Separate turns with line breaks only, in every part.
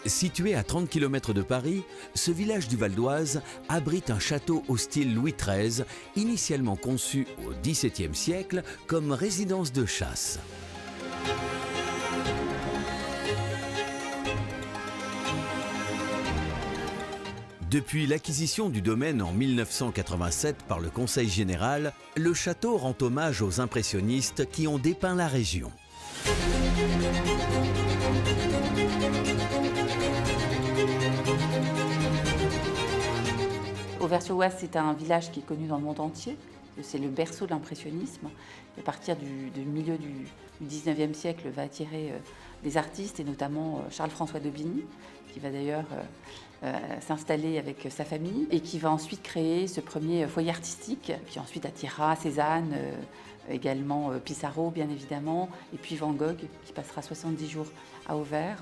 Situé à 30 km de Paris, ce village du Val d'Oise abrite un château au style Louis XIII, initialement conçu au XVIIe siècle comme résidence de chasse. Depuis l'acquisition du domaine en 1987 par le Conseil général, le château rend hommage aux impressionnistes qui ont dépeint la région.
Auvers-sur-Oise, c'est un village qui est connu dans le monde entier. C'est le berceau de l'impressionnisme. À partir du milieu du XIXe siècle, va attirer des artistes, et notamment Charles-François d'Aubigny, qui va d'ailleurs s'installer avec sa famille et qui va ensuite créer ce premier foyer artistique, qui ensuite attirera Cézanne, également Pissarro, bien évidemment, et puis Van Gogh, qui passera 70 jours à Auvers.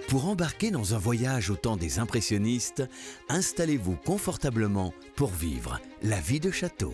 Pour embarquer dans un voyage au temps des impressionnistes, installez-vous confortablement pour vivre la vie de château.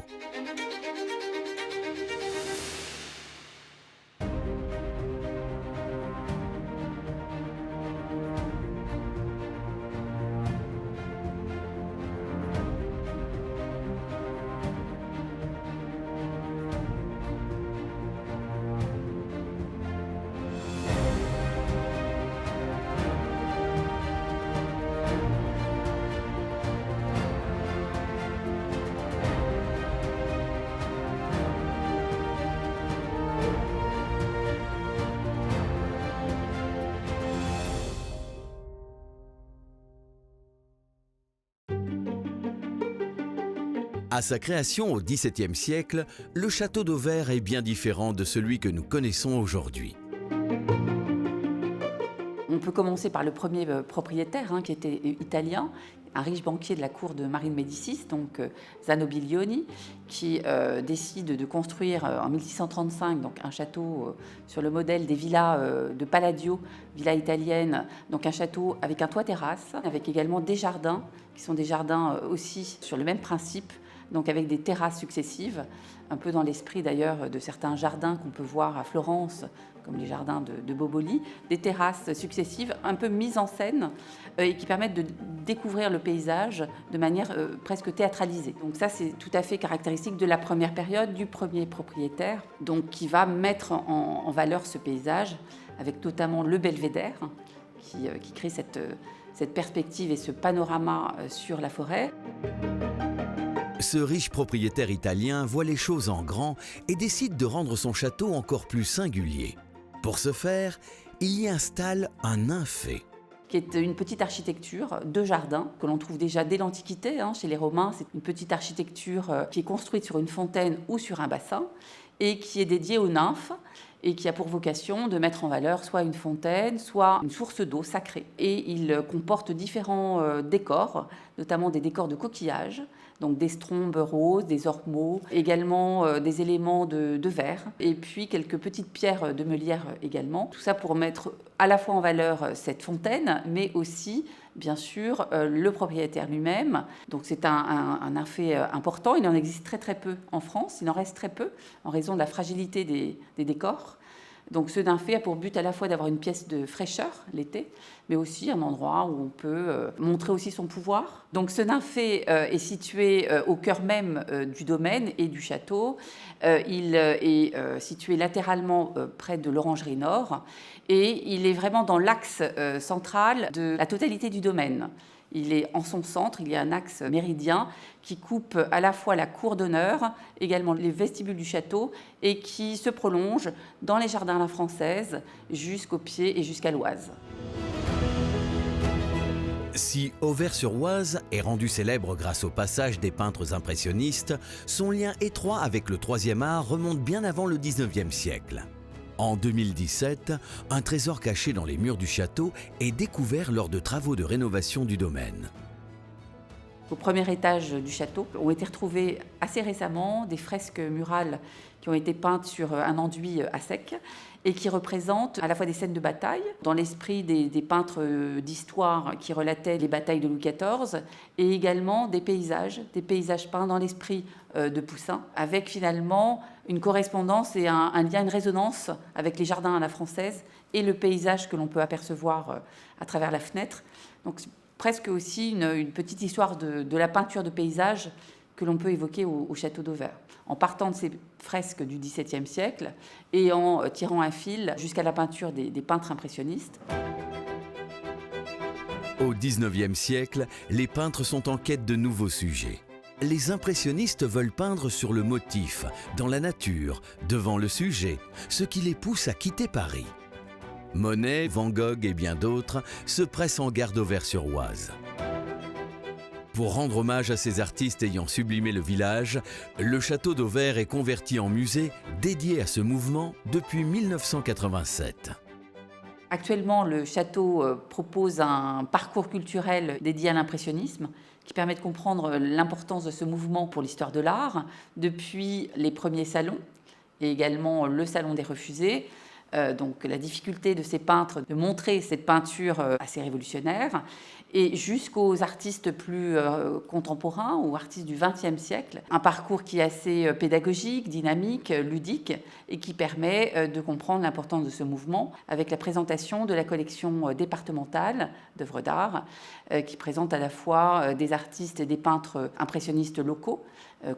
À sa création au XVIIe siècle, le château d'Auvers est bien différent de celui que nous connaissons aujourd'hui.
On peut commencer par le premier propriétaire, qui était italien, un riche banquier de la cour de Marie de Médicis, donc Zanobiglione, qui décide de construire en 1635 donc, un château sur le modèle des villas de Palladio, villas italiennes, donc un château avec un toit terrasse, avec également des jardins, qui sont des jardins aussi sur le même principe, donc avec des terrasses successives, un peu dans l'esprit d'ailleurs de certains jardins qu'on peut voir à Florence, comme les jardins de Boboli, des terrasses successives un peu mises en scène et qui permettent de découvrir le paysage de manière presque théâtralisée. Donc ça, c'est tout à fait caractéristique de la première période, du premier propriétaire, donc qui va mettre en valeur ce paysage, avec notamment le belvédère, qui crée cette perspective et ce panorama sur la forêt.
Ce riche propriétaire italien voit les choses en grand et décide de rendre son château encore plus singulier. Pour ce faire, il y installe un nymphée,
qui est une petite architecture de jardin que l'on trouve déjà dès l'Antiquité. Chez les Romains, c'est une petite architecture qui est construite sur une fontaine ou sur un bassin et qui est dédiée aux nymphes et qui a pour vocation de mettre en valeur soit une fontaine, soit une source d'eau sacrée. Et il comporte différents décors, notamment des décors de coquillages, donc des strombes roses, des ormeaux, également des éléments de verre, et puis quelques petites pierres de meulière également. Tout ça pour mettre à la fois en valeur cette fontaine, mais aussi, bien sûr, le propriétaire lui-même. Donc c'est un fait important. Il en existe très très peu en France, il en reste très peu, en raison de la fragilité des décors. Donc ce nymphet a pour but à la fois d'avoir une pièce de fraîcheur l'été, mais aussi un endroit où on peut montrer aussi son pouvoir. Donc ce nymphet est situé au cœur même du domaine et du château. Il est situé latéralement près de l'orangerie nord et il est vraiment dans l'axe central de la totalité du domaine. Il est en son centre, il y a un axe méridien qui coupe à la fois la cour d'honneur, également les vestibules du château, et qui se prolonge dans les jardins à la française jusqu'au pied et jusqu'à l'Oise.
Si Auvers-sur-Oise est rendu célèbre grâce au passage des peintres impressionnistes, son lien étroit avec le troisième art remonte bien avant le XIXe siècle. En 2017, un trésor caché dans les murs du château est découvert lors de travaux de rénovation du domaine.
Au premier étage du château ont été retrouvées assez récemment des fresques murales qui ont été peintes sur un enduit à sec et qui représentent à la fois des scènes de bataille, dans l'esprit des peintres d'histoire qui relataient les batailles de Louis XIV, et également des paysages peints dans l'esprit de Poussin, avec finalement une correspondance et un lien, une résonance avec les jardins à la française et le paysage que l'on peut apercevoir à travers la fenêtre. Donc c'est presque aussi une petite histoire de la peinture de paysage que l'on peut évoquer au château d'Auvers, en partant de ces fresques du XVIIe siècle et en tirant un fil jusqu'à la peinture des peintres impressionnistes.
Au XIXe siècle, les peintres sont en quête de nouveaux sujets. Les impressionnistes veulent peindre sur le motif, dans la nature, devant le sujet, ce qui les pousse à quitter Paris. Monet, Van Gogh et bien d'autres se pressent en gare d'Auvers-sur-Oise. Pour rendre hommage à ces artistes ayant sublimé le village, le château d'Auvers est converti en musée dédié à ce mouvement depuis 1987.
Actuellement, le château propose un parcours culturel dédié à l'impressionnisme qui permet de comprendre l'importance de ce mouvement pour l'histoire de l'art, depuis les premiers salons et également le salon des refusés. Donc la difficulté de ces peintres de montrer cette peinture assez révolutionnaire, et jusqu'aux artistes plus contemporains, ou artistes du XXe siècle. Un parcours qui est assez pédagogique, dynamique, ludique, et qui permet de comprendre l'importance de ce mouvement, avec la présentation de la collection départementale d'œuvres d'art, qui présente à la fois des artistes et des peintres impressionnistes locaux,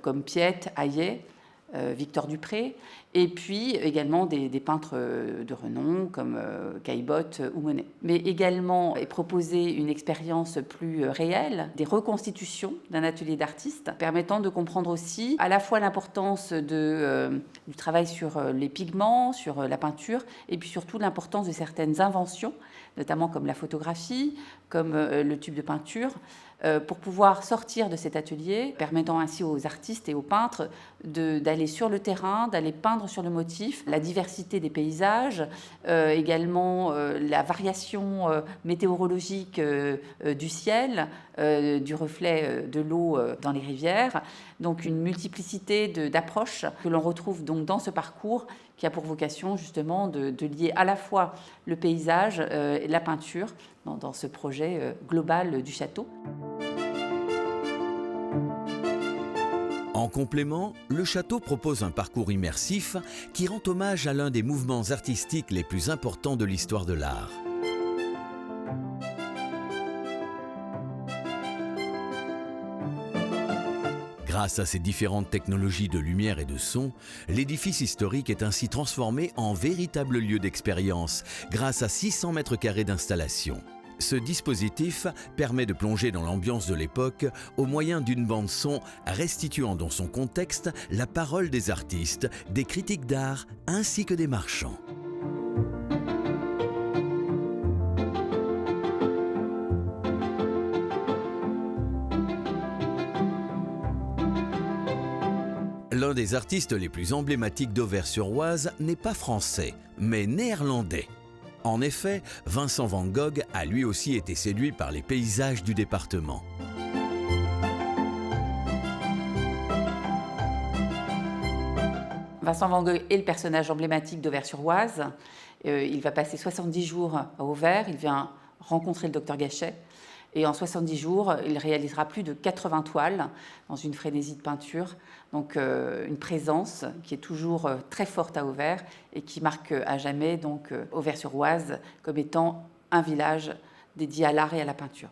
comme Piette, Hayet, Victor Dupré, et puis également des peintres de renom comme Caillebotte ou Monet. Mais également est proposée une expérience plus réelle, des reconstitutions d'un atelier d'artiste, permettant de comprendre aussi à la fois l'importance du travail sur les pigments, sur la peinture, et puis surtout l'importance de certaines inventions, notamment comme la photographie, comme le tube de peinture, pour pouvoir sortir de cet atelier, permettant ainsi aux artistes et aux peintres d'aller sur le terrain, d'aller peindre sur le motif, la diversité des paysages, également la variation météorologique du ciel, du reflet de l'eau dans les rivières. Donc une multiplicité d'approches que l'on retrouve donc dans ce parcours qui a pour vocation justement de lier à la fois le paysage et la peinture dans ce projet global du château.
En complément, le château propose un parcours immersif qui rend hommage à l'un des mouvements artistiques les plus importants de l'histoire de l'art. Grâce à ces différentes technologies de lumière et de son, l'édifice historique est ainsi transformé en véritable lieu d'expérience grâce à 600 mètres carrés d'installation. Ce dispositif permet de plonger dans l'ambiance de l'époque au moyen d'une bande-son restituant dans son contexte la parole des artistes, des critiques d'art ainsi que des marchands. L'un des artistes les plus emblématiques d'Auvers-sur-Oise n'est pas français, mais néerlandais. En effet, Vincent van Gogh a lui aussi été séduit par les paysages du département.
Vincent van Gogh est le personnage emblématique d'Auvers-sur-Oise. Il va passer 70 jours à Auvers, il vient rencontrer le docteur Gachet. Et en 70 jours, il réalisera plus de 80 toiles dans une frénésie de peinture. Donc une présence qui est toujours très forte à Auvers et qui marque à jamais donc Auvers-sur-Oise comme étant un village dédié à l'art et à la peinture.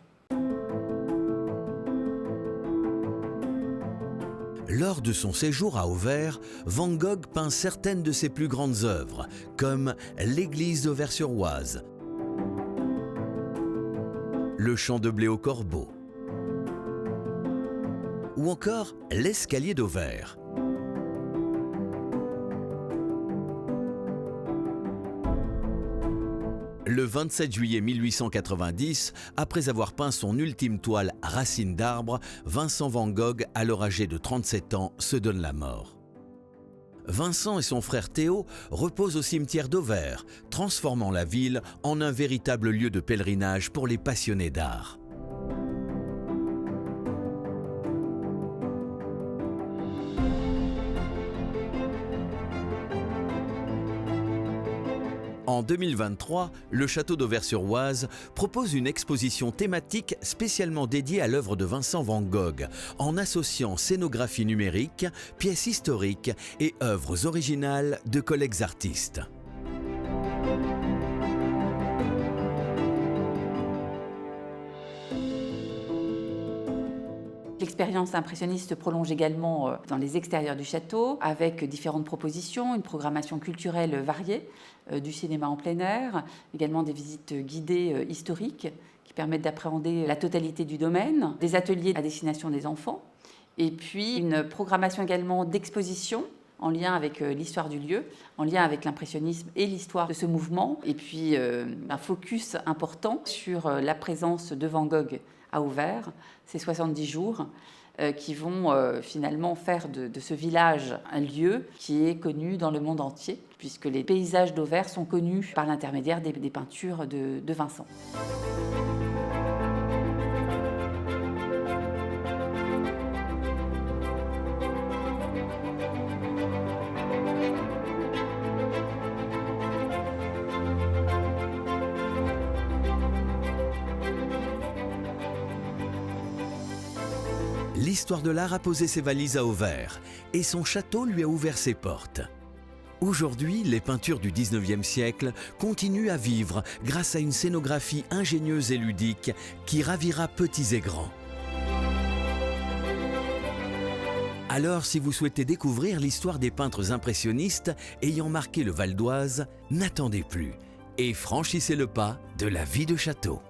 Lors de son séjour à Auvers, Van Gogh peint certaines de ses plus grandes œuvres, comme l'église d'Auvers-sur-Oise, le champ de blé au corbeau, ou encore l'escalier d'Auvers. Le 27 juillet 1890, après avoir peint son ultime toile « Racines d'arbre », Vincent van Gogh, alors âgé de 37 ans, se donne la mort. Vincent et son frère Théo reposent au cimetière d'Auvers, transformant la ville en un véritable lieu de pèlerinage pour les passionnés d'art. En 2023, le château d'Auvers-sur-Oise propose une exposition thématique spécialement dédiée à l'œuvre de Vincent van Gogh, en associant scénographie numérique, pièces historiques et œuvres originales de collègues artistes.
L'expérience impressionniste se prolonge également dans les extérieurs du château avec différentes propositions, une programmation culturelle variée, du cinéma en plein air, également des visites guidées historiques qui permettent d'appréhender la totalité du domaine, des ateliers à destination des enfants, et puis une programmation également d'exposition en lien avec l'histoire du lieu, en lien avec l'impressionnisme et l'histoire de ce mouvement, et puis un focus important sur la présence de Van Gogh à Auvers, ces 70 jours qui vont finalement faire de ce village un lieu qui est connu dans le monde entier, puisque les paysages d'Auvers sont connus par l'intermédiaire des peintures de Vincent.
L'histoire de l'art a posé ses valises à Auvers et son château lui a ouvert ses portes. Aujourd'hui, les peintures du 19e siècle continuent à vivre grâce à une scénographie ingénieuse et ludique qui ravira petits et grands. Alors, si vous souhaitez découvrir l'histoire des peintres impressionnistes ayant marqué le Val d'Oise, n'attendez plus et franchissez le pas de la vie de château.